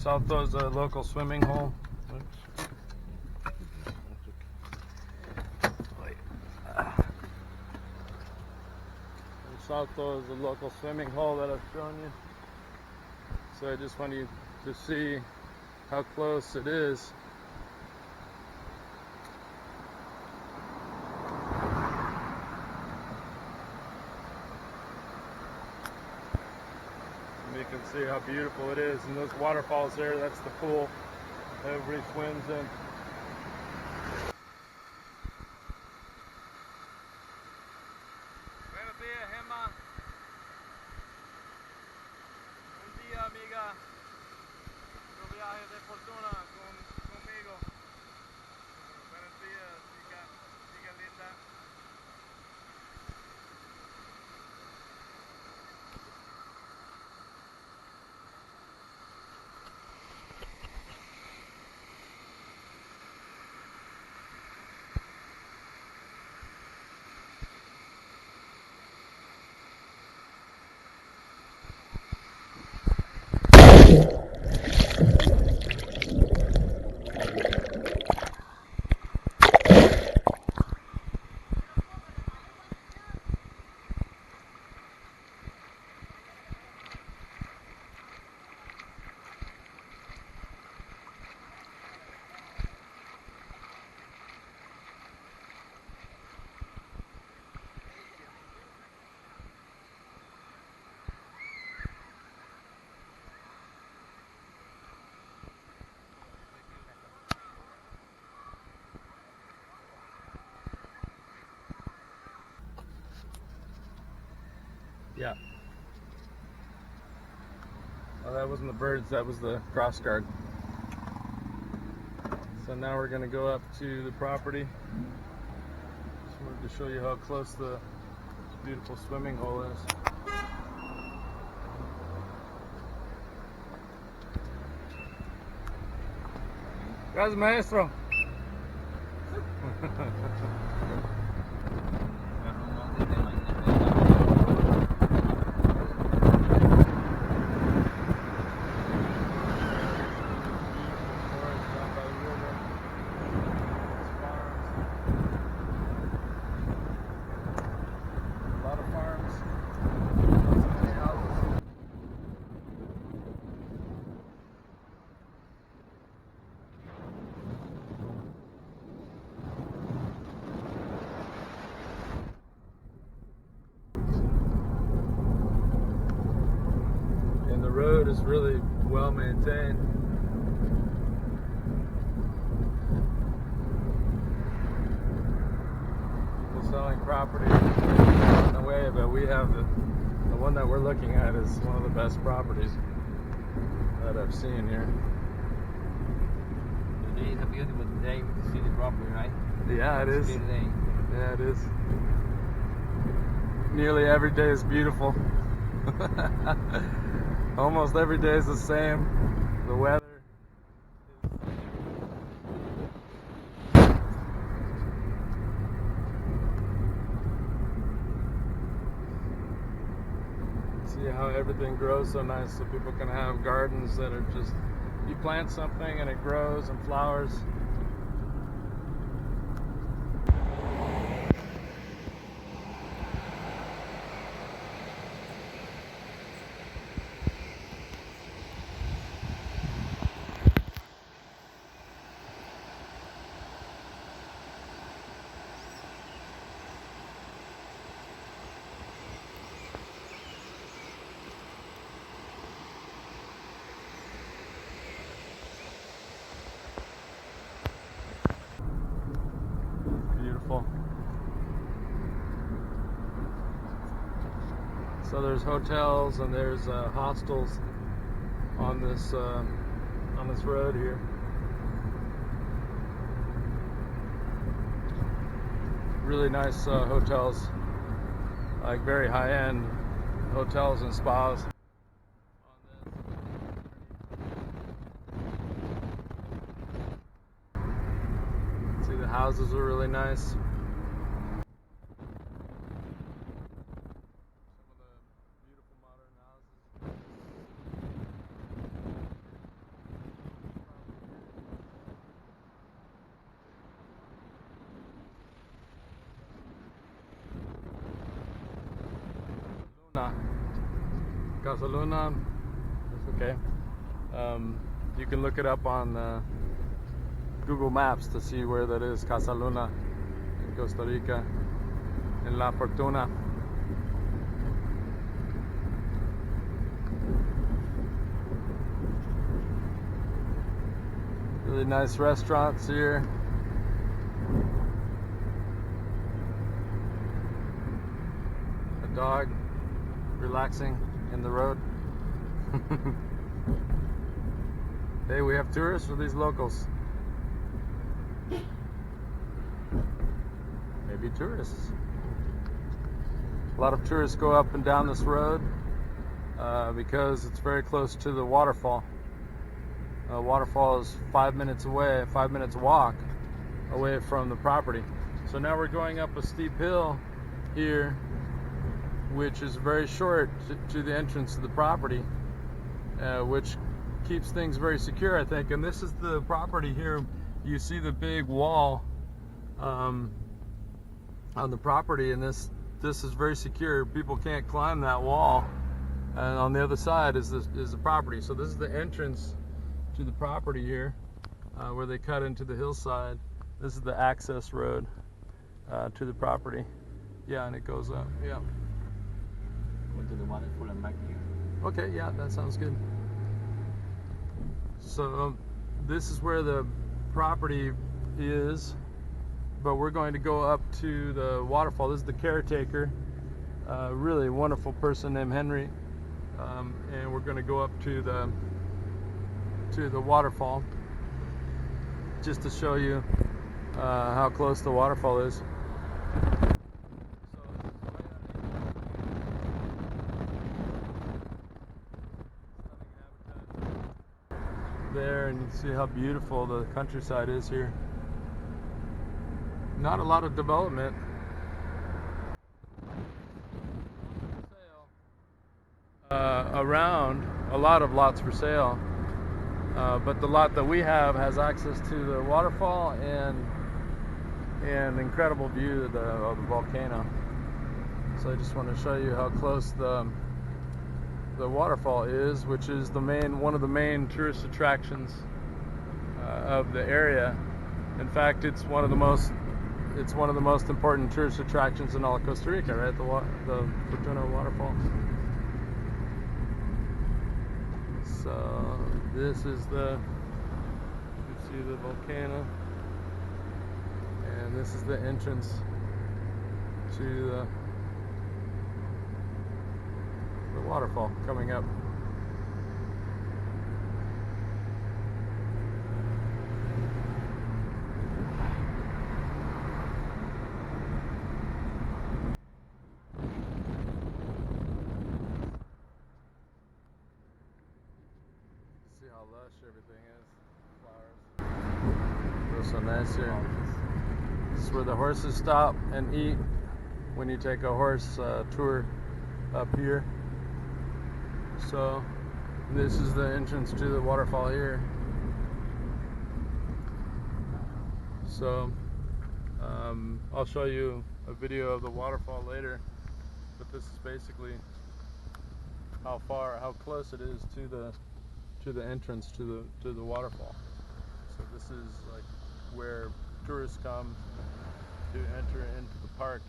Salto is a local swimming hole. Salto is a local swimming hole that I've shown you. So I just want you to see how close it is. And you can see how beautiful it is. And those waterfalls there, that's the pool everybody swims in. Buenos días, Gemma. Buen día, amiga. Tu viaje de fortuna conmigo. Buenos días, chica linda. Yeah. Well, that wasn't the birds, that was the cross guard. So now we're going to go up to the property. Just wanted to show you how close the beautiful swimming hole is. Gracias, maestro. The road is really well maintained. We're selling property in the way, but we have the one that we're looking at is one of the best properties that I've seen here. Today is a beautiful day to see the property, right? Yeah, it is. It's a good day. Yeah, it is. Nearly every day is beautiful. Almost every day is the same. The weather is... See how everything grows so nice, so people can have gardens that are just, you plant something and it grows and flowers. Beautiful. So there's hotels and there's hostels on this road here. Really nice hotels, like very high-end hotels and spas. See, the houses are really nice. Some of the beautiful modern houses. Casa Luna. That's okay. You can look it up on Google Maps to see where that is. Casa Luna in Costa Rica, in La Fortuna. Really nice restaurants here. A dog relaxing in the road. Hey, we have tourists or these locals? Maybe tourists. A lot of tourists go up and down this road because it's very close to the waterfall. Waterfall is 5 minutes away, 5 minutes walk away from the property. So now we're going up a steep hill here, which is very short to the entrance to the property, which keeps things very secure, I think. And this is the property here. You see the big wall on the property, and this is very secure. People can't climb that wall. And on the other side is the property. So this is the entrance to the property here, where they cut into the hillside. This is the access road to the property. Yeah, and it goes up. Yeah. Going to the waterfall and back here. Okay, yeah, that sounds good. So this is where the property is, but we're going to go up to the waterfall. This is the caretaker, really wonderful person named Henry, and we're going to go up to the waterfall just to show you how close the waterfall is. There, and you can see how beautiful the countryside is here. Not a lot of development. Around, a lot of lots for sale, but the lot that we have has access to the waterfall and an incredible view of the volcano. So I just want to show you how close the waterfall is, which is one of the main tourist attractions of the area. In fact, it's one of the most important tourist attractions in all of Costa Rica, right? The Fortuna waterfall. So this is you can see the volcano, and this is the entrance to the waterfall coming up. See how lush everything is. Flowers. Feels so nice here. This is where the horses stop and eat when you take a horse tour up here. So this is the entrance to the waterfall here. So I'll show you a video of the waterfall later, but this is basically how close it is to the entrance to the waterfall. So this is like where tourists come to enter into the park,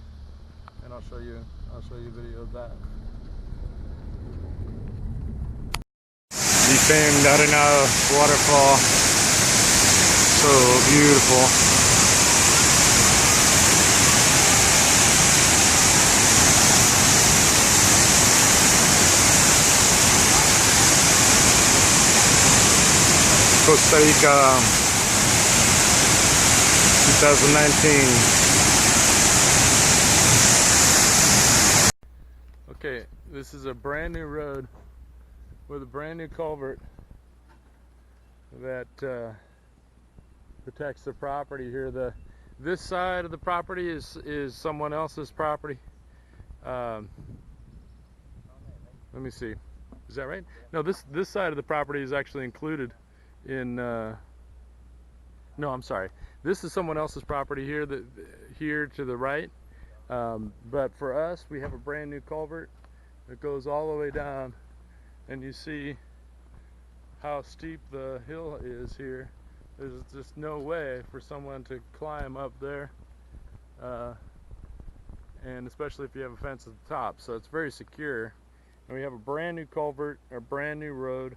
and I'll show you a video of that. The famed Arenal waterfall, so beautiful. Costa Rica 2019. Okay, this is a brand new road with a brand new culvert that protects the property here. This side of the property is someone else's property. Let me see. Is that right? No, this side of the property is actually included in. No, I'm sorry. This is someone else's property here. Here to the right. But for us, we have a brand new culvert It goes all the way down, and you see how steep the hill is here. There's just no way for someone to climb up there, and especially if you have a fence at the top. So it's very secure. And we have a brand new culvert, a brand new road,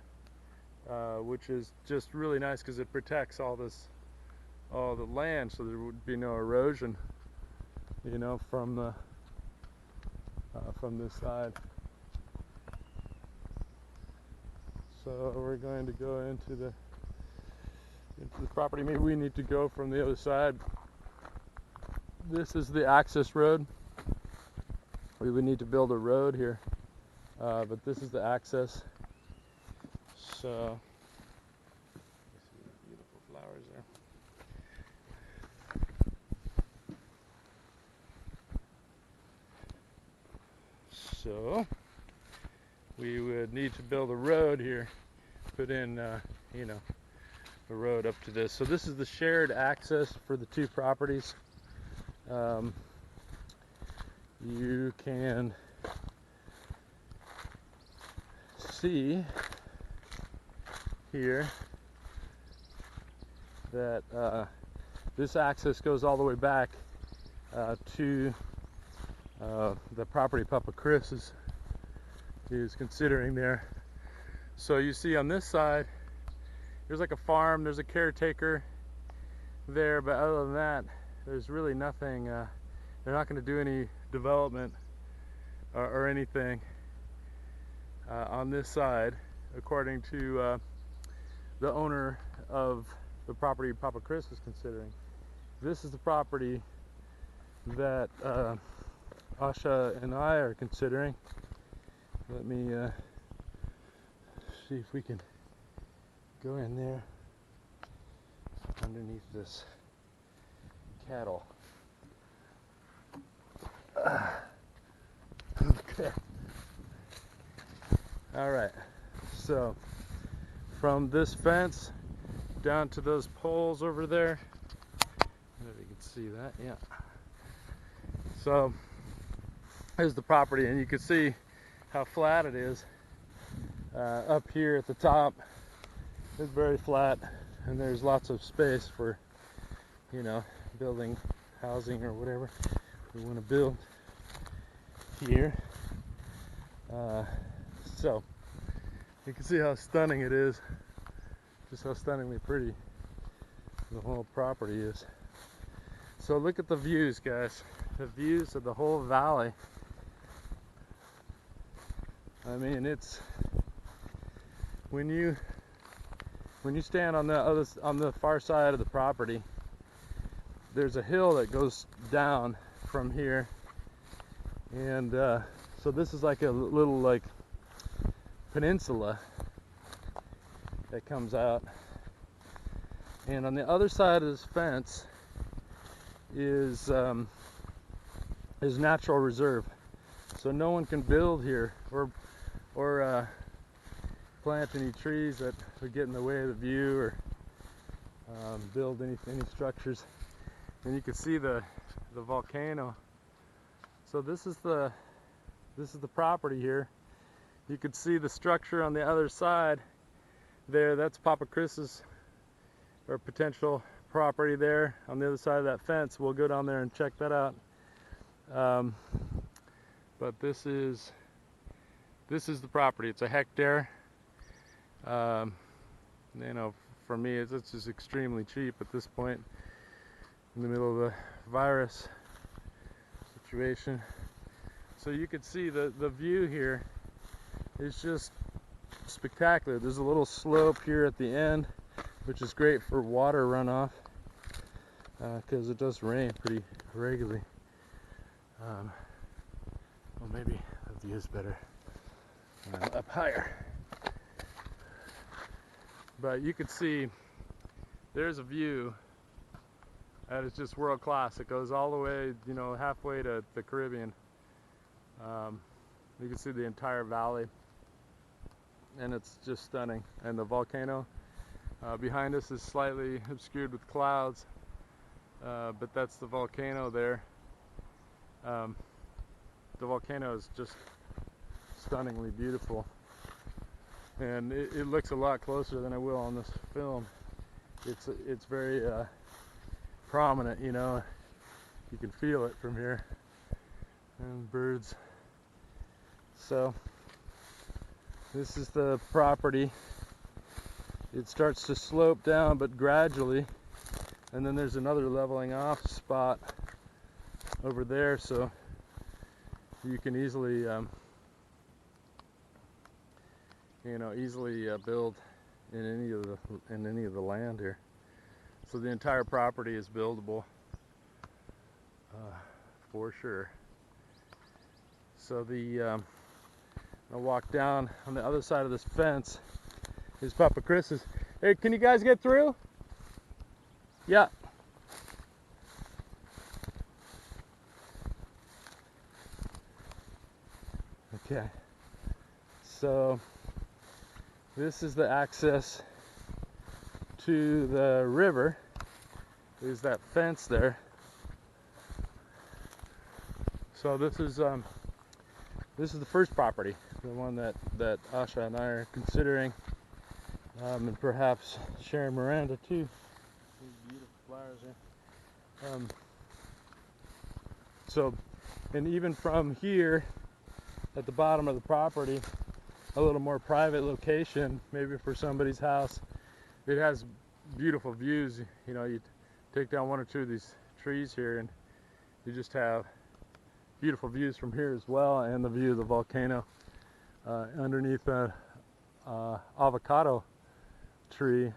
which is just really nice because it protects all the land, so there would be no erosion, you know, from this side. So we're going to go into the property. Maybe we need to go from the other side. This is the access road. We would need to build a road here, but this is the access. So, beautiful flowers there. So, we would need to build a road here, put in, you know, a road up to this. So this is the shared access for the two properties. You can see here that this access goes all the way back to the property Papa Chris is considering there. So you see on this side, there's like a farm, there's a caretaker there, but other than that, there's really nothing. They're not going to do any development or anything on this side, according to the owner of the property Papa Chris is considering. This is the property that Asha and I are considering. Let me see if we can go in there underneath this cattle. Okay. All right. So from this fence down to those poles over there, if you can see that, yeah. So here's the property, and you can see how flat it is. Up here at the top, it's very flat, and there's lots of space for, you know, building housing or whatever we want to build here. So you can see how stunning it is, just how stunningly pretty the whole property is. So look at the views, guys. The views of the whole valley. I mean, it's when you stand on the far side of the property, there's a hill that goes down from here, and so this is like a little like peninsula that comes out, and on the other side of this fence is natural reserve, so no one can build here or plant any trees that would get in the way of the view, or build any structures. And you can see the volcano. So this is the property here. You could see the structure on the other side there. That's Papa Chris's or potential property there on the other side of that fence. We'll go down there and check that out. But this is the property. It's a hectare. You know, for me, it's just extremely cheap at this point in the middle of the virus situation. So you can see the view here is just spectacular. There's a little slope here at the end, which is great for water runoff, because it does rain pretty regularly. Well, maybe the view is better when I'm up higher. But you can see there's a view that is just world class. It goes all the way, you know, halfway to the Caribbean. You can see the entire valley, and it's just stunning. And the volcano behind us is slightly obscured with clouds, but that's the volcano there. The volcano is just stunningly beautiful. And it looks a lot closer than I will on this film. It's very prominent, you know. You can feel it from here. And birds. So this is the property. It starts to slope down, but gradually, and then there's another leveling off spot over there, so you can easily build in any of the land here. So the entire property is buildable for sure. So I'll walk down on the other side of this fence is Papa Chris's. Hey, can you guys get through? Yeah. Okay. So this is the access to the river. Is that fence there? So this is the first property, the one that Asha and I are considering, and perhaps Sharon Miranda too. These beautiful flowers here. So, and even from here, at the bottom of the property, a little more private location, maybe for somebody's house. It has beautiful views. You know, you take down one or two of these trees here, and you just have beautiful views from here as well, and the view of the volcano underneath that avocado tree.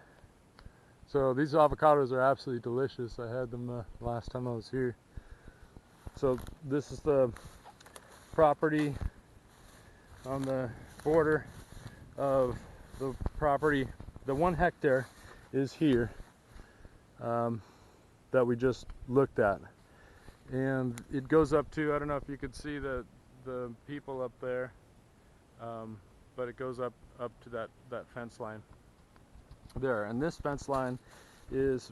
So these avocados are absolutely delicious. I had them last time I was here. So this is the property on the border of the property. The 1 hectare is here that we just looked at, and it goes up to, I don't know if you could see the people up there, but it goes up to that fence line there. And this fence line is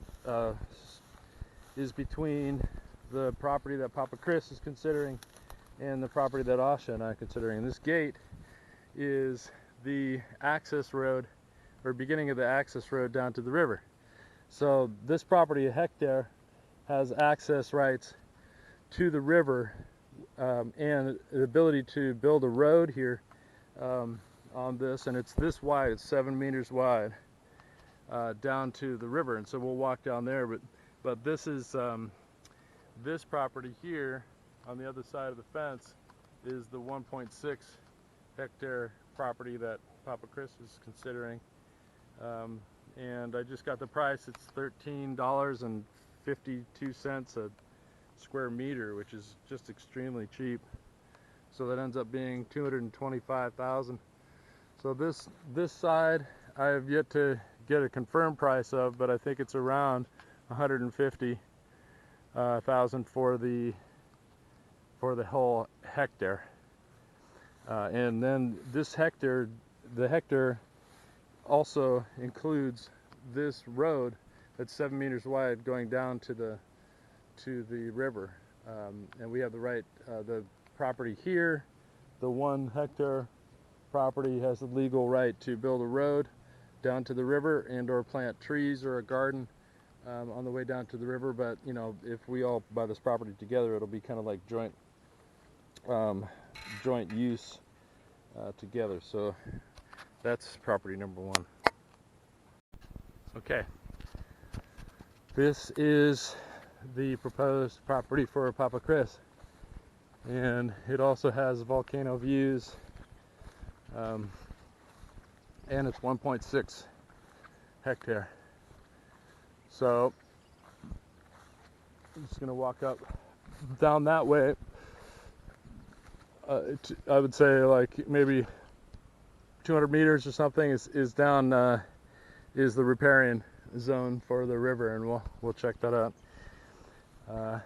between the property that Papa Chris is considering and the property that Asha and I are considering. And this gate is the access road, or beginning of the access road down to the river. So this property, a hectare, has access rights to the river, and the ability to build a road here on this, and it's this wide, it's 7 meters wide, down to the river. And so we'll walk down there, but this is this property here on the other side of the fence is the 1.6 hectare property that Papa Chris is considering, and I just got the price. It's $13.52 a square meter, which is just extremely cheap. So that ends up being $225,000. So this side I have yet to get a confirmed price of, but I think it's around $150,000 for the whole hectare. And then this hectare, the hectare also includes this road that's 7 meters wide going down to the river. And we have the right, the property here, the 1 hectare property has the legal right to build a road down to the river and or plant trees or a garden on the way down to the river. But you know, if we all buy this property together, it'll be kind of like joint use together. So that's property number 1. Okay, this is the proposed property for Papa Chris, and it also has volcano views, and it's 1.6 hectare. So I'm just gonna walk up down that way. I would say like maybe 200 meters or something is down is the riparian zone for the river, and we'll check that out. But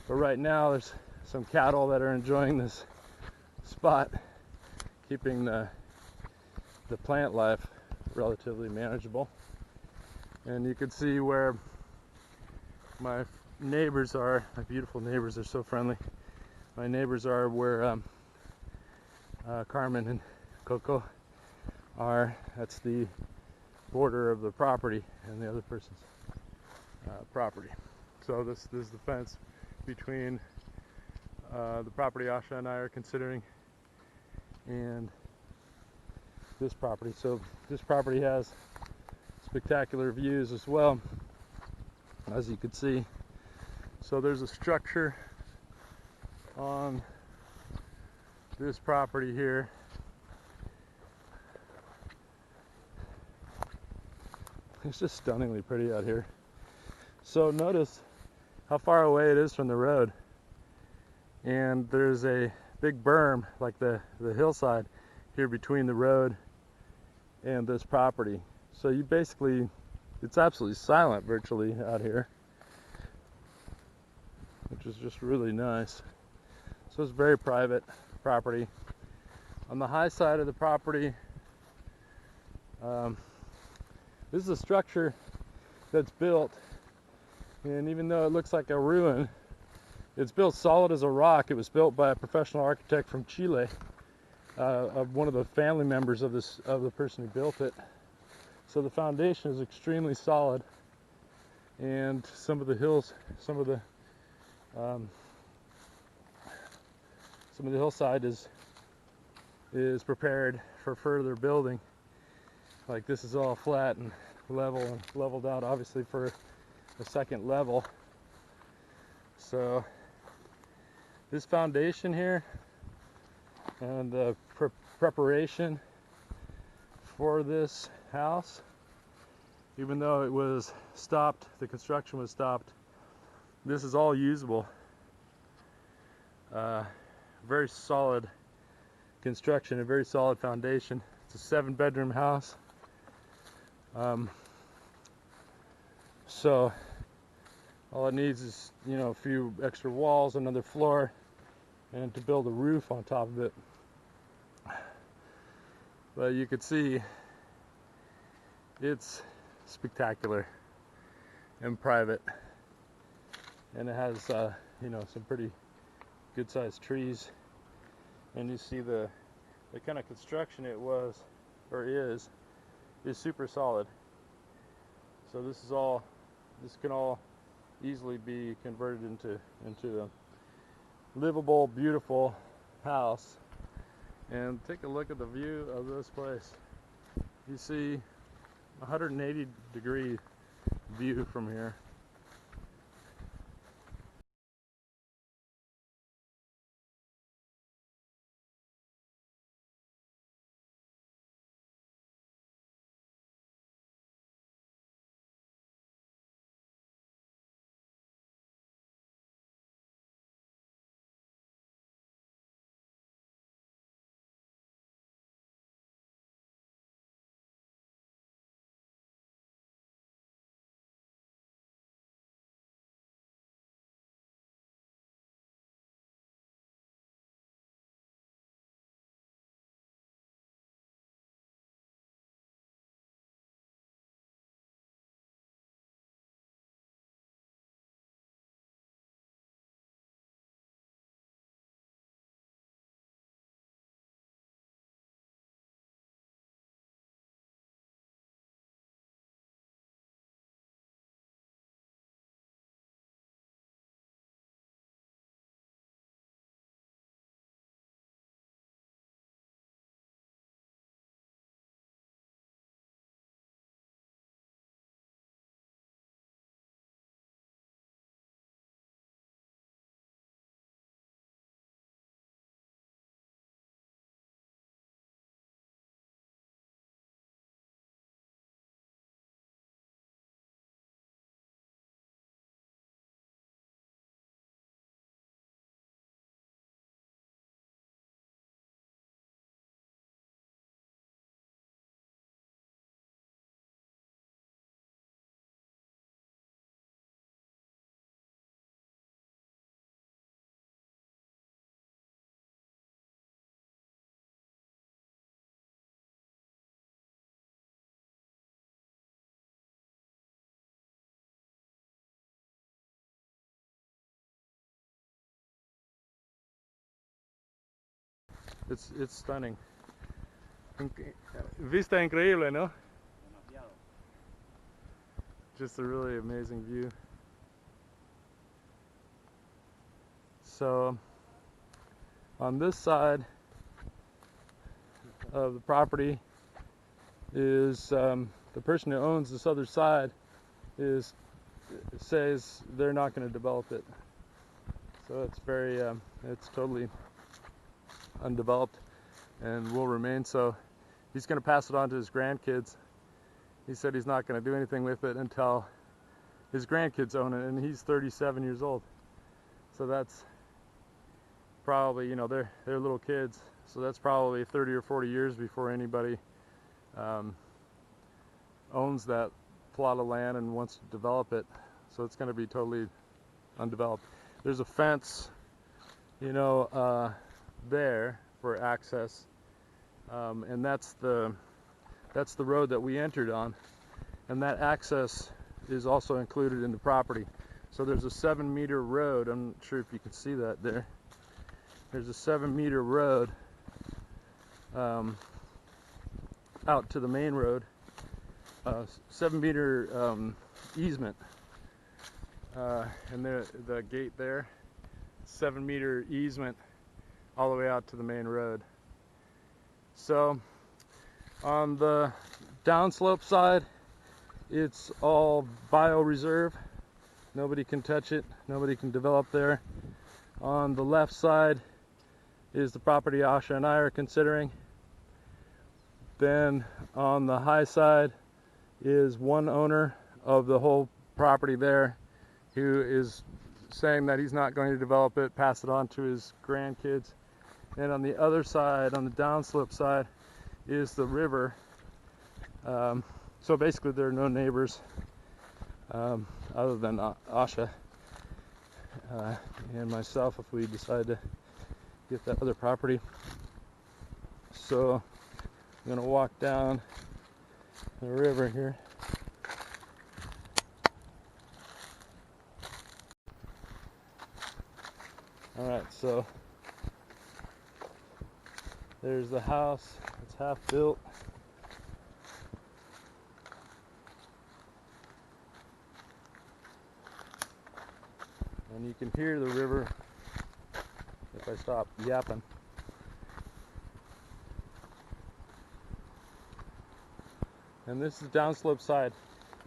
right now there's some cattle that are enjoying this spot, keeping the plant life relatively manageable. And you can see where my neighbors are. My beautiful neighbors are so friendly. My neighbors are where Carmen and Coco are. That's the border of the property and the other person's property. So this is the fence between the property Asha and I are considering and this property. So this property has spectacular views as well, as you can see. So there's a structure on this property here. It's just stunningly pretty out here. So notice how far away it is from the road, and there's a big berm like the hillside here between the road and this property. So you basically, it's absolutely silent virtually out here, which is just really nice. So it's very private property. On the high side of the property, this is a structure that's built, and even though it looks like a ruin, it's built solid as a rock. It was built by a professional architect from Chile, of one of the family members of the person who built it. So the foundation is extremely solid, and some of the hillside is prepared for further building. Like this is all flat and level and leveled out, obviously for a second level. So this foundation here and the preparation for this house, even though it was stopped, the construction was stopped, this is all usable. Very solid construction, a very solid foundation. It's a 7-bedroom house. So all it needs is, you know, a few extra walls, another floor, and to build a roof on top of it. But you can see it's spectacular and private, and it has you know, some pretty good sized trees, and you see the kind of construction it was or is super solid. So this can all easily be converted into a livable, beautiful house. And take a look at the view of this place. You see 180-degree view from here. It's stunning. Vista increíble, ¿no? Demasiado. Just a really amazing view. So on this side of the property is the person who owns this other side says they're not going to develop it. So it's it's totally undeveloped and will remain so. He's going to pass it on to his grandkids. He said he's not going to do anything with it until his grandkids own it, and he's 37 years old. So that's probably, you know, they're little kids. So that's probably 30 or 40 years before anybody owns that plot of land and wants to develop it. So it's going to be totally undeveloped. There's a fence, you know, there for access, and that's the road that we entered on, and that access is also included in the property. So there's a 7-meter road. I'm not sure if you can see that there. There's a 7-meter road out to the main road, 7-meter easement, and the gate there, 7-meter easement all the way out to the main road. So on the downslope side, it's all bioreserve. Nobody can touch it. Nobody can develop there. On the left side is the property Asha and I are considering. Then on the high side is one owner of the whole property there who is saying that he's not going to develop it, pass it on to his grandkids. And on the other side, on the downslope side, is the river. So basically there are no neighbors other than Asha and myself if we decide to get that other property. So I'm going to walk down the river here. Alright, so there's the house. It's half built. And you can hear the river if I stop yapping. And this is the downslope side.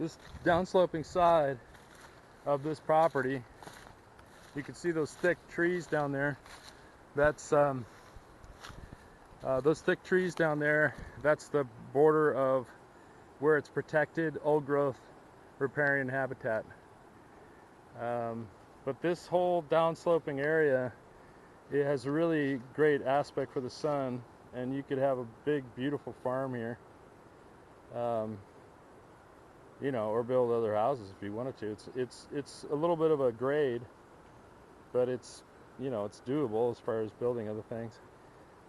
This downsloping side of this property, you can see those thick trees down there. That's those thick trees down there, that's the border of where it's protected old growth riparian habitat. But this whole downsloping area, it has a really great aspect for the sun, and you could have a big beautiful farm here, you know, or build other houses if you wanted to. It's a little bit of a grade, but it's, you know, it's doable as far as building other things.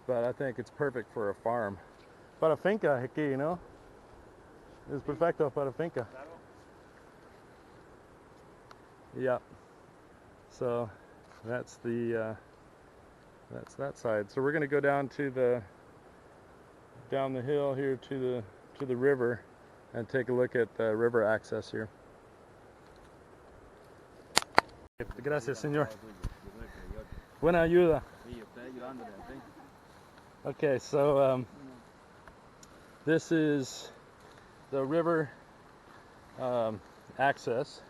But I think it's perfect for a farm. Para finca aquí, ¿no? Es perfecto para finca. Yeah. So that's that side. So we're going to go down the hill here to the river and take a look at the river access here. Gracias, señor. Buena ayuda. Okay, so this is the river access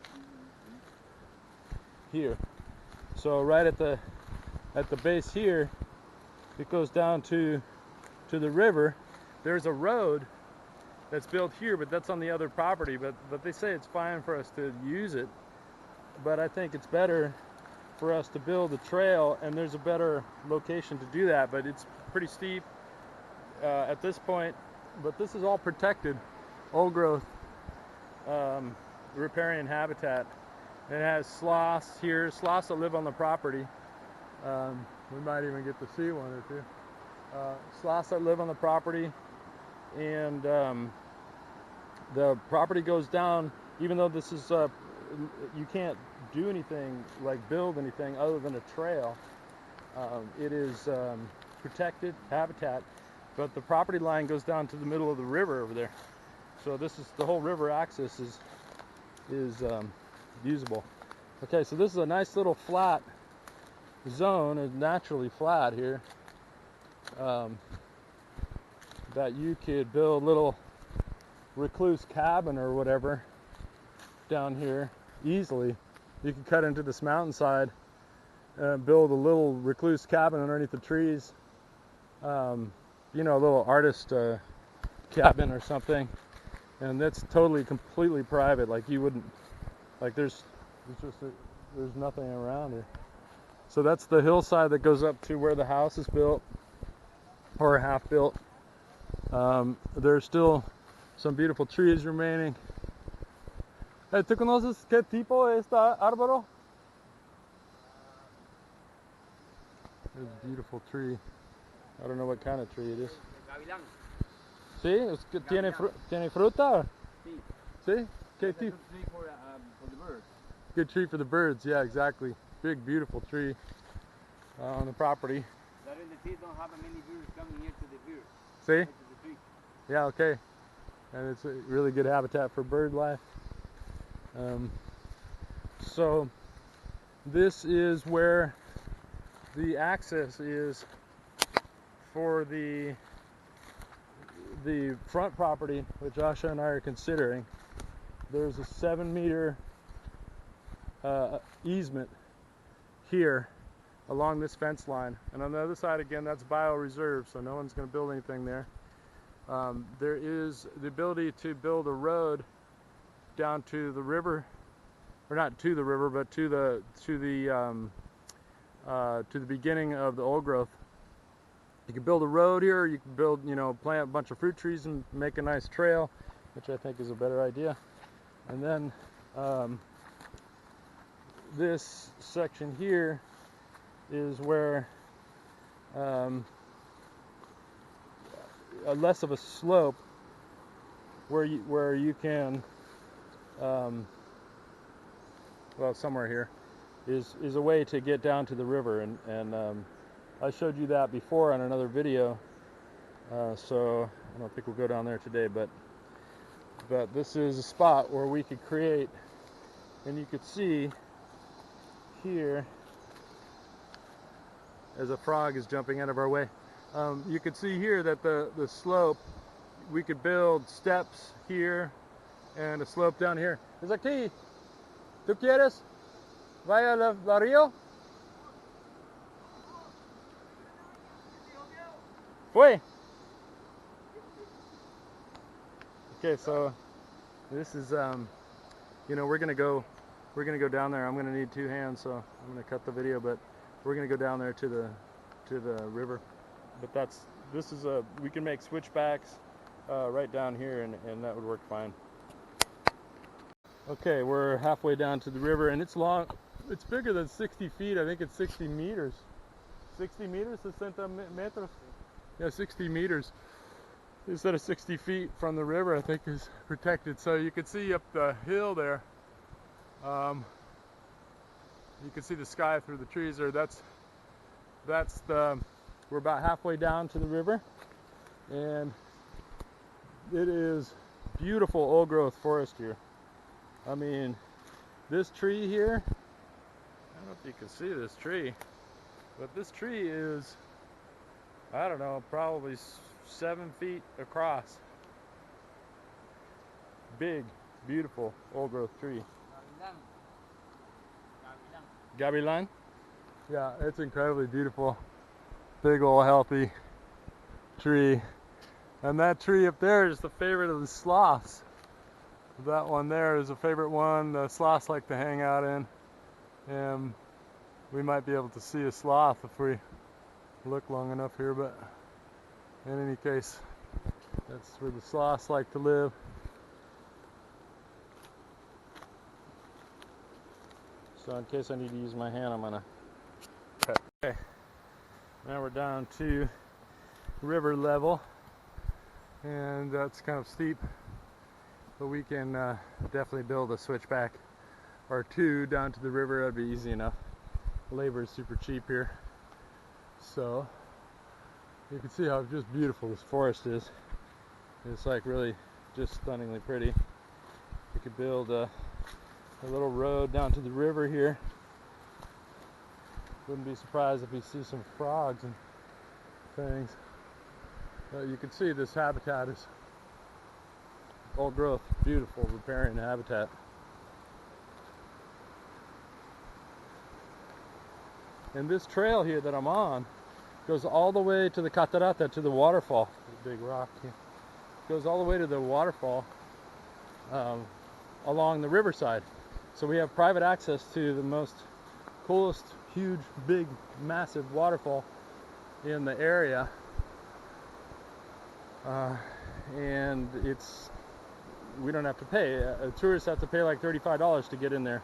here. So right at the base here, it goes down to the river. There's a road that's built here, but that's on the other property. But they say it's fine for us to use it. But I think it's better for us to build a trail, and there's a better location to do that. But it's pretty steep at this point. But this is all protected, old growth, riparian habitat. It has sloths here, sloths that live on the property. We might even get to see one or two. Sloths that live on the property, and the property goes down. Even though this is, you can't do anything like build anything other than a trail. It is protected habitat, but the property line goes down to the middle of the river over there. So this is the whole river access is usable. Okay, so this is a nice little flat zone, is naturally flat here, that you could build a little recluse cabin or whatever down here easily. You could cut into this mountainside and build a little recluse cabin underneath the trees. You know, a little artist cabin or something, and that's totally completely private. Like you wouldn't, like there's nothing around here. So that's the hillside that goes up to where the house is built, or half built. There's still some beautiful trees remaining. Hey, ¿tú conoces qué tipo es este árbol? There's a beautiful tree. I don't know what kind of tree it is. Gavilán. ¿Sí? ¿Tiene fruta? Sí. ¿Sí? ¿Qué That's a tipo? good tree for the birds. Good tree for the birds. Yeah, exactly. Big, beautiful tree on the property. That in the trees don't have many birds coming here to the beer. See? To the tree. Yeah, okay. And it's a really good habitat for bird life. So this is where the access is for the front property, which Asha and I are considering. There's a 7-meter easement here along this fence line, and on the other side again that's bioreserve, so no one's going to build anything there. There is the ability to build a road down to the river, or not to the river, but to the beginning of the old growth. You can build a road here, you can build, you know, plant a bunch of fruit trees and make a nice trail, which I think is a better idea. And then this section here is where less of a slope, where you can well, somewhere here is a way to get down to the river, and I showed you that before on another video, so I don't think we'll go down there today, but this is a spot where we could create, and you could see here, as a frog is jumping out of our way, you could see here that the slope, we could build steps here and a slope down here. Es aquí. ¿Tú quieres? Vaya al río. Fue. Okay, so this is you know, we're gonna go down there. I'm gonna need 2 hands, so I'm gonna cut the video, but we're gonna go down there to the river. But we can make switchbacks right down here, and that would work fine. Okay, we're halfway down to the river, and it's long. It's bigger than 60 feet. I think it's 60 meters. 60 meters, 60 metros. Yeah, 60 meters. Instead of 60 feet from the river, I think is protected. So you can see up the hill there. You can see the sky through the trees there. We're about halfway down to the river, and it is beautiful old growth forest here. I mean, this tree here, I don't know if you can see this tree, but this tree is, I don't know, probably 7 feet across. Big, beautiful old growth tree. Gavilan? Yeah, it's incredibly beautiful. Big old healthy tree. And that tree up there is the favorite of the sloths. That one there is a favorite one the sloths like to hang out in. And we might be able to see a sloth if we look long enough here, but in any case, that's where the sloths like to live. So in case I need to use my hand, I'm gonna cut. Okay, now we're down to river level, and that's kind of steep, but we can definitely build a switchback or 2 down to the river. That'd be easy enough. Labor is super cheap here, so You can see how just beautiful this forest is. It's like really just stunningly pretty. You could build a little road down to the river here. Wouldn't be surprised if you see some frogs and things. You can see this habitat is old growth, beautiful riparian habitat. And this trail here that I'm on goes all the way to the Catarata, to the waterfall. The big rock here. Goes all the way to the waterfall along the riverside. So we have private access to the most coolest, huge, big, massive waterfall in the area. And we don't have to pay. Tourists have to pay like $35 to get in there.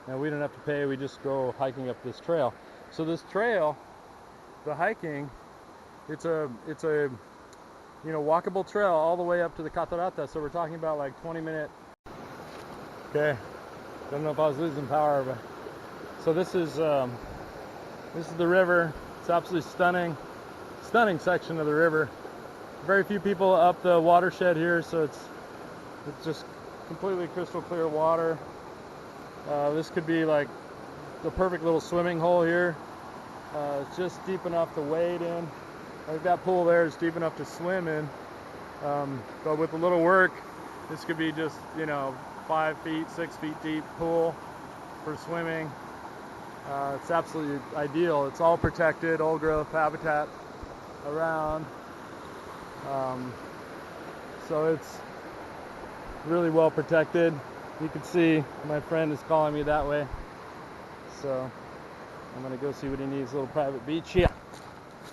And we don't have to pay, we just go hiking up this trail. So this trail, the hiking, it's a walkable trail all the way up to the Catarata. So we're talking about like 20-minute. Okay, don't know if I was losing power, but so this is the river. It's absolutely stunning section of the river. Very few people up the watershed here, so it's just completely crystal clear water. This could be like the perfect little swimming hole here. It's just deep enough to wade in. Like that pool there is deep enough to swim in. But with a little work, this could be just 5 feet, 6 feet deep pool for swimming. It's absolutely ideal. It's all protected, old growth habitat around. So it's really well protected. You can see my friend is calling me that way. So I'm gonna go see what he needs, a little private beach here.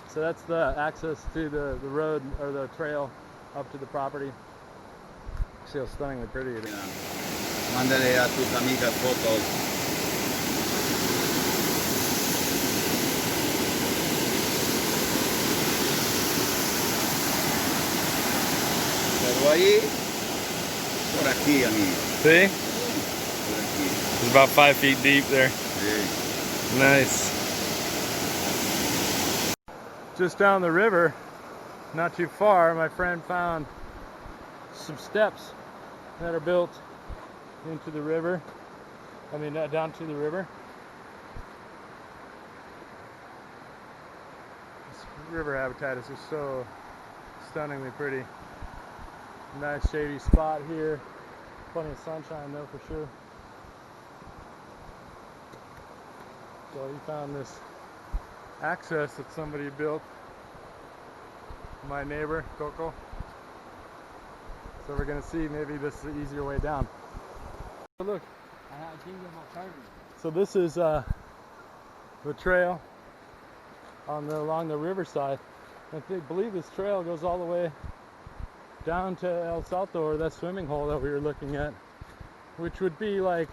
So that's the access to the road or the trail up to the property. See how stunningly pretty it is. Mándale a tus amigas fotos. Pero ahí, por aquí, amigo. See? Por aquí. It's about 5 feet deep there. Sí. Nice. Just down the river, not too far, my friend found some steps that are built into the river. Down to the river. This river habitat is just so stunningly pretty. Nice shady spot here. Plenty of sunshine though, for sure. So he found this access that somebody built. My neighbor, Coco. So we're gonna see, maybe this is the easier way down. Look. So this is the trail along the riverside. I believe this trail goes all the way down to El Salto, or that swimming hole that we were looking at, which would be like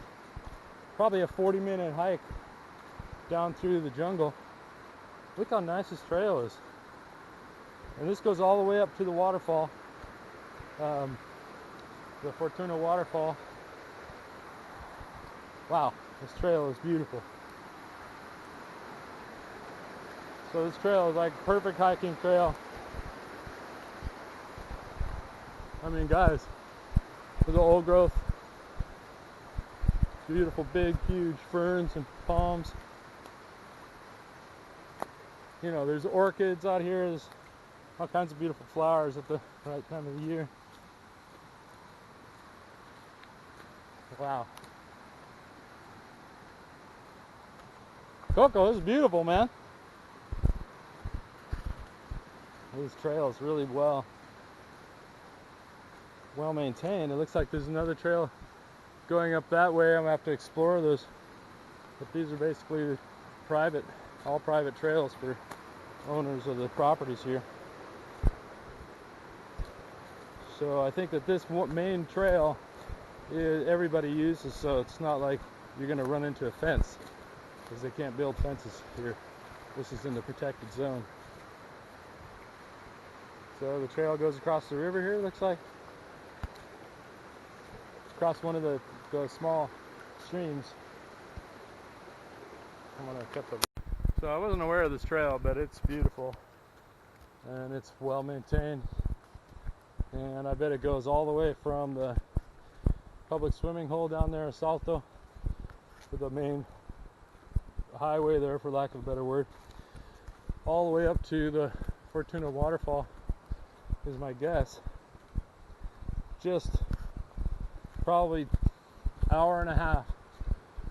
probably a 40-minute hike down through the jungle. Look how nice this trail is. And this goes all the way up to the waterfall, the Fortuna waterfall. Wow, this trail is beautiful. So this trail is like perfect hiking trail. I mean, guys, for the old growth, beautiful, big, huge ferns and palms. There's orchids out here. There's all kinds of beautiful flowers at the right time of the year. Wow. Coco, this is beautiful, man. This trail is really well maintained. It looks like there's another trail going up that way. I'm gonna have to explore those. But these are basically all private trails for owners of the properties here. So I think that this main trail everybody uses, so it's not like you're gonna run into a fence, because they can't build fences here. This is in the protected zone. So the trail goes across the river here, looks like. Across one of the small streams. I'm gonna cut the. So I wasn't aware of this trail, but it's beautiful. and it's well maintained. And I bet it goes all the way from the public swimming hole down there in Salto to the main highway there, for lack of a better word, all the way up to the Fortuna waterfall is my guess. Just probably hour and a half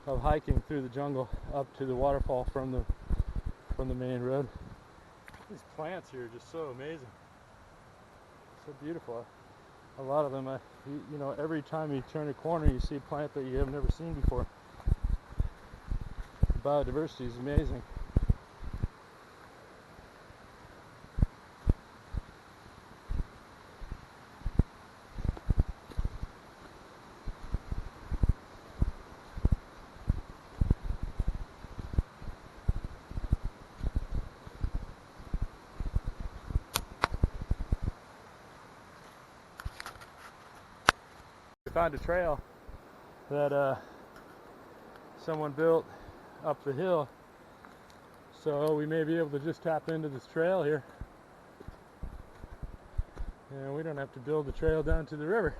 of hiking through the jungle up to the waterfall from the main road. These plants here are just so amazing, so beautiful. A lot of them, you know, every time you turn a corner you see a plant that you have never seen before. The biodiversity is amazing. Found a trail that someone built up the hill, so we may be able to just tap into this trail here, and we don't have to build the trail down to the river.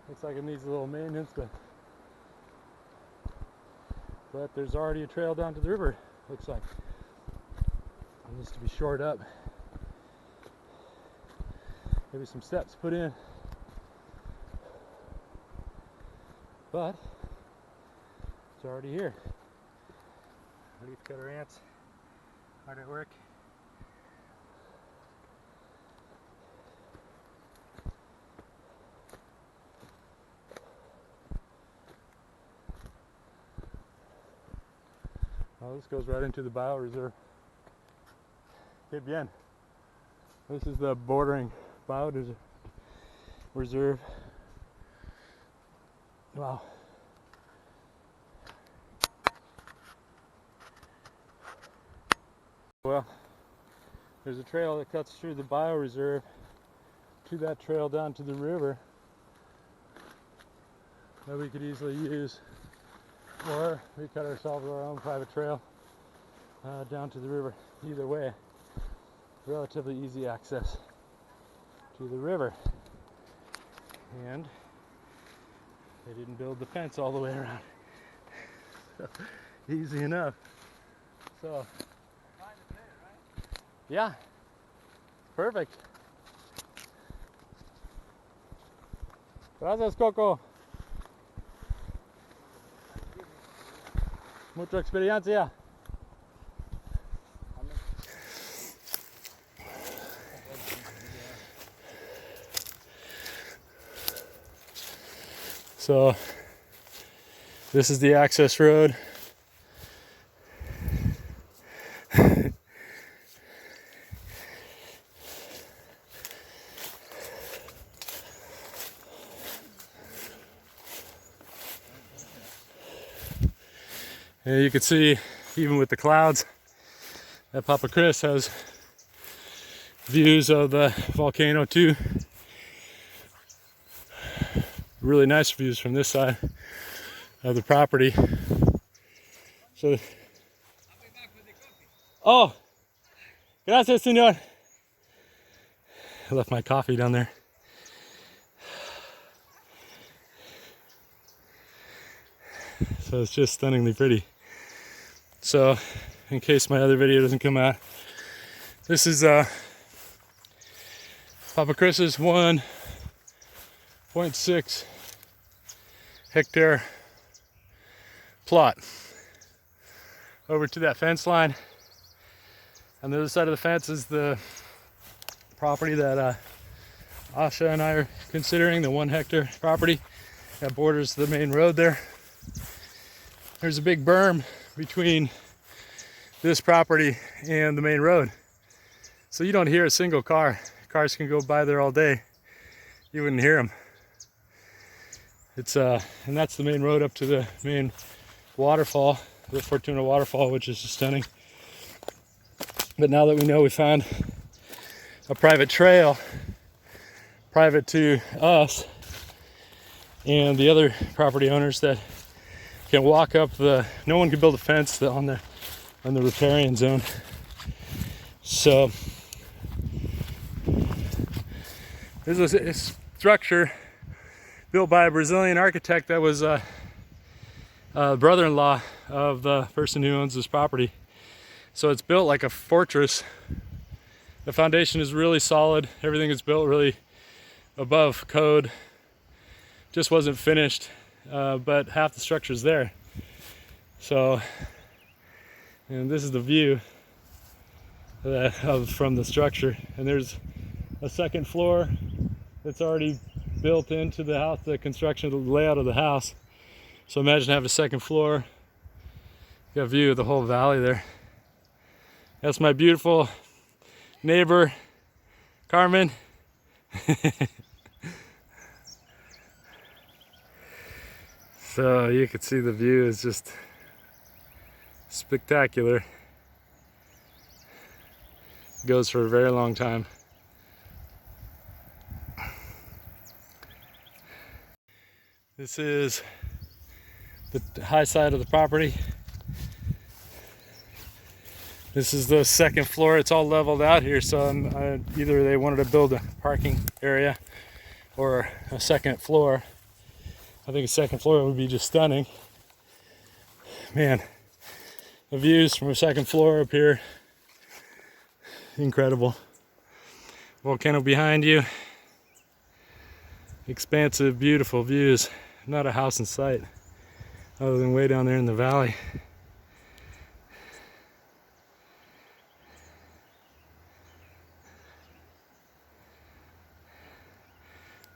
Looks like it needs a little maintenance, but there's already a trail down to the river, looks like. It needs to be shored up, maybe some steps put in. But it's already here. Leaf cutter ants, hard at work. Oh, this goes right into the bioreserve. Qué bien. This is the bordering bioreserve. Wow. Well, there's a trail that cuts through the bioreserve to that trail down to the river that we could easily use, or we cut ourselves our own private trail down to the river. Either way, relatively easy access to the river. And they didn't build the fence all the way around. So, easy enough. So, yeah, perfect. Gracias, Coco. Mucha experiencia. So this is the access road. And you can see, even with the clouds, that Papa Chris has views of the volcano too. Really nice views from this side of the property. So, oh, gracias, señor. I left my coffee down there. So it's just stunningly pretty. So, in case my other video doesn't come out, this is Papa Chris's 1.6 hectare plot over to that fence line. On the other side of the fence is the property that Asha and I are considering, the 1 hectare property that borders the main road there. There's a big berm between this property and the main road, so you don't hear a single car. Cars can go by there all day, you wouldn't hear them. It's and that's the main road up to the main waterfall, the Fortuna waterfall, which is just stunning. But now that we know we found a private trail, private to us and the other property owners, that can walk up the, no one can build a fence on the riparian zone. So this is a structure built by a Brazilian architect that was brother-in-law of the person who owns this property. So it's built like a fortress. The foundation is really solid. Everything is built really above code. Just wasn't finished, but half the structure's there. So, and this is the view from the structure. And there's a second floor that's already built into the house, the construction, the layout of the house. So imagine having a second floor. You got a view of the whole valley there. That's my beautiful neighbor, Carmen. So you can see the view is just spectacular. It goes for a very long time. This is the high side of the property. This is the second floor. It's all leveled out here, so either they wanted to build a parking area or a second floor. I think a second floor would be just stunning. Man, the views from a second floor up here, incredible. Volcano behind you. Expansive, beautiful views. Not a house in sight other than way down there in the valley.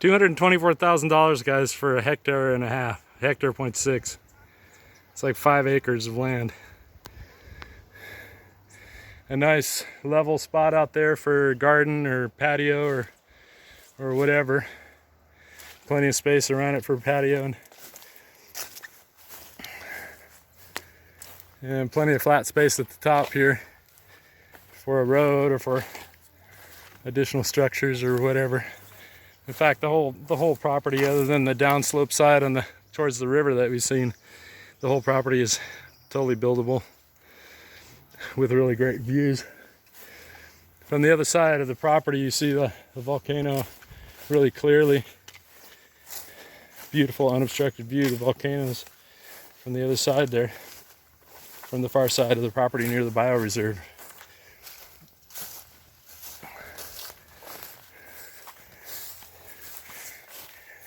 $224,000, guys, for a hectare and a half, hectare 0.6. It's like 5 acres of land. A nice level spot out there for a garden or patio or whatever. Plenty of space around it for patio and plenty of flat space at the top here for a road or for additional structures or whatever. In fact, the whole property, other than the downslope side on towards the river that we've seen, the whole property is totally buildable with really great views. From the other side of the property, you see the volcano really clearly. Beautiful unobstructed view of the volcanoes from the other side there, from the far side of the property near the bioreserve.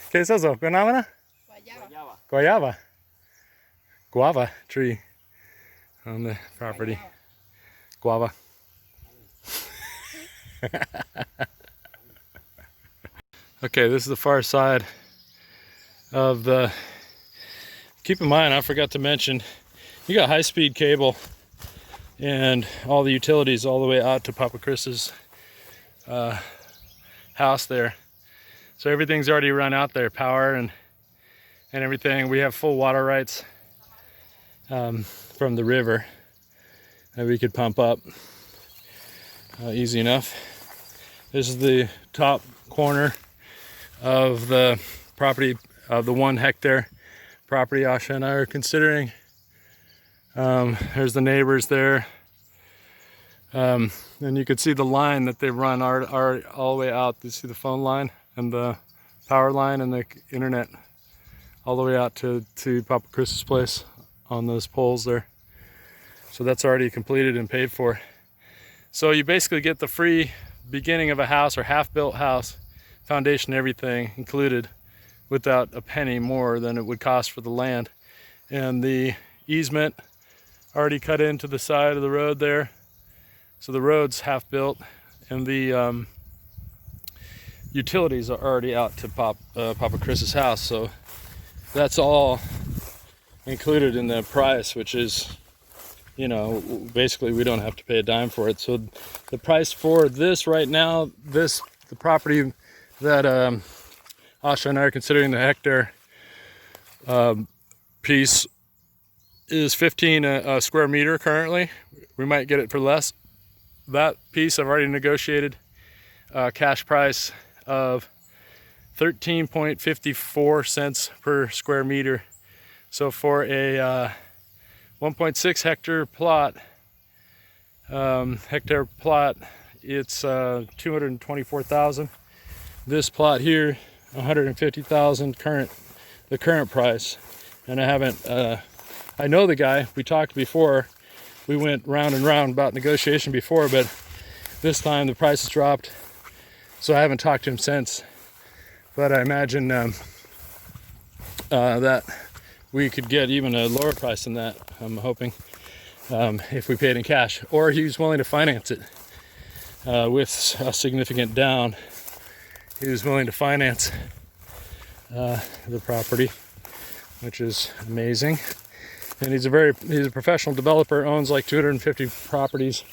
¿Qué es eso? ¿Guanábana? Guayaba. Guava tree on the property. Guava. Okay, this is the far side of the... Keep in mind, I forgot to mention, you got high-speed cable and all the utilities all the way out to Papa Chris's house there. So everything's already run out there, power and everything. We have full water rights from the river that we could pump up easy enough. This is the top corner of the property, of the 1 hectare property Asha and I are considering. There's the neighbors there. And you can see the line that they run are all the way out. You see the phone line and the power line and the internet all the way out to Papa Chris's place on those poles there. So that's already completed and paid for. So you basically get the free beginning of a house or half-built house, foundation, everything included, without a penny more than it would cost for the land. And the easement already cut into the side of the road there. So the road's half-built, and the utilities are already out to Papa Chris's house. So that's all included in the price, which is, you know, basically we don't have to pay a dime for it. So the price for this right now, the property that Asha and I are considering, the hectare piece, is 15 a square meter currently. We might get it for less. That piece I've already negotiated cash price of 13.54 cents per square meter. So for a 1.6 hectare plot, hectare plot. It's 224,000. This plot here, 150,000 the current price. And I haven't. I know the guy. We talked before. We went round and round about negotiation before, but this time the price has dropped, so I haven't talked to him since. But I imagine that we could get even a lower price than that. I'm hoping, if we paid in cash, or he's willing to finance it with a significant down. He was willing to finance the property, which is amazing. And he's a professional developer, owns like 250 properties.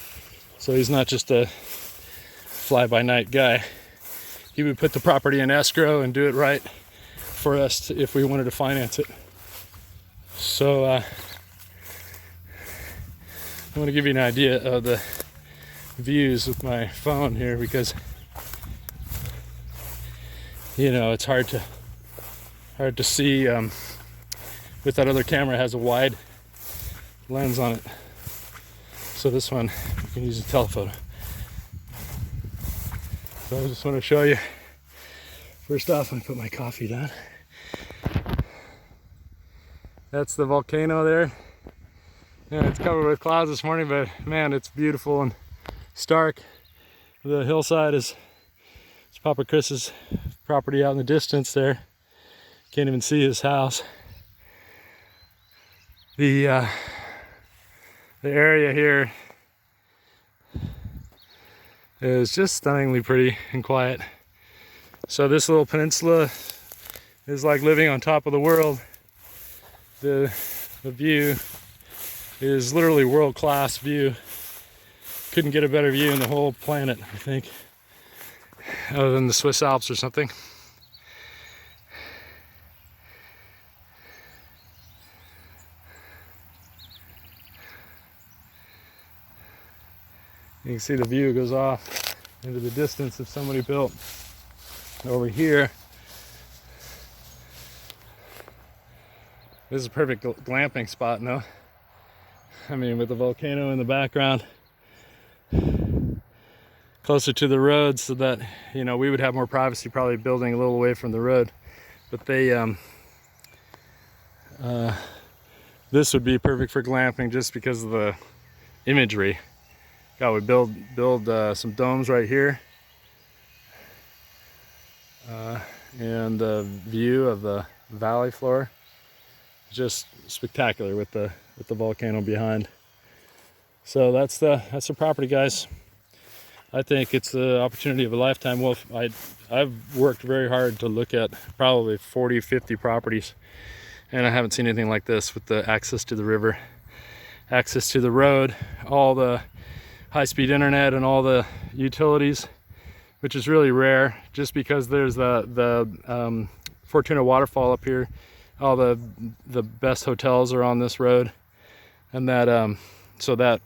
So he's not just a fly-by-night guy. He would put the property in escrow and do it right for us if we wanted to finance it. So I want to give you an idea of the views with my phone here, because you know it's hard to see. With that other camera, it has a wide lens on it. So this one, you can use a telephoto. So I just want to show you. First off, I'm gonna put my coffee down. That's the volcano there. Yeah, it's covered with clouds this morning, but man, it's beautiful and stark. The hillside is Papa Chris's property out in the distance there. Can't even see his house. The area here is just stunningly pretty and quiet. So this little peninsula is like living on top of the world. The view is literally world-class view. Couldn't get a better view in the whole planet, I think, other than the Swiss Alps or something. You can see the view goes off into the distance if somebody built over here. This is a perfect glamping spot, no? I mean, with the volcano in the background, closer to the road, so that, you know, we would have more privacy, probably building a little away from the road. But they, this would be perfect for glamping just because of the imagery. God, we build some domes right here, and the view of the valley floor, just spectacular with the volcano behind. So that's the property, guys. I think it's the opportunity of a lifetime. Well, I've worked very hard to look at probably 40, 50 properties, and I haven't seen anything like this, with the access to the river, access to the road, all the high-speed internet and all the utilities, which is really rare, just because there's the Fortuna waterfall up here. All the best hotels are on this road, and that so that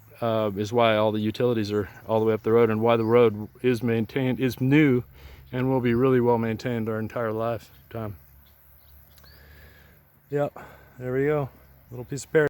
is why all the utilities are all the way up the road, and why the road is new and will be really well maintained our entire lifetime. Yep, there we go, little piece of paradise.